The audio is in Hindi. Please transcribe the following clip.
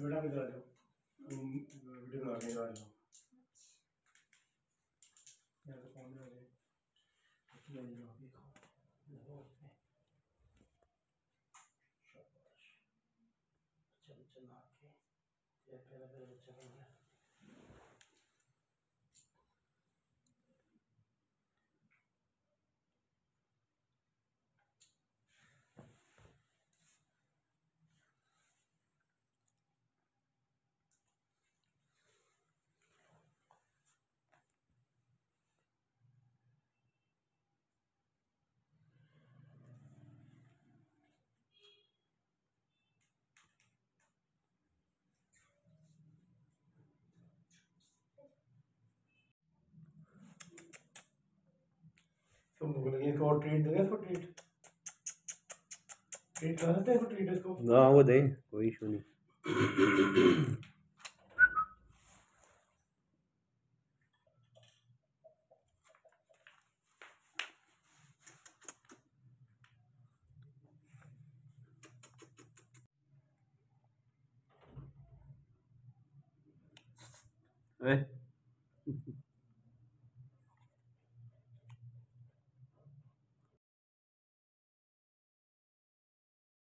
बेटा भी आ जाओ, वीडियो बना के आ जाओ। यार तो कौन आ जाए, किया नहीं आप ही खाओ। शाबाश, चल चल आके ये पहला पहला बच्चा बन गया। तो मुगल ये को ट्रीट देगा, इसको ट्रीट ट्रीट कर देते हैं, ट्रीट इसको। हाँ वो दे, कोई इशू नहीं। वे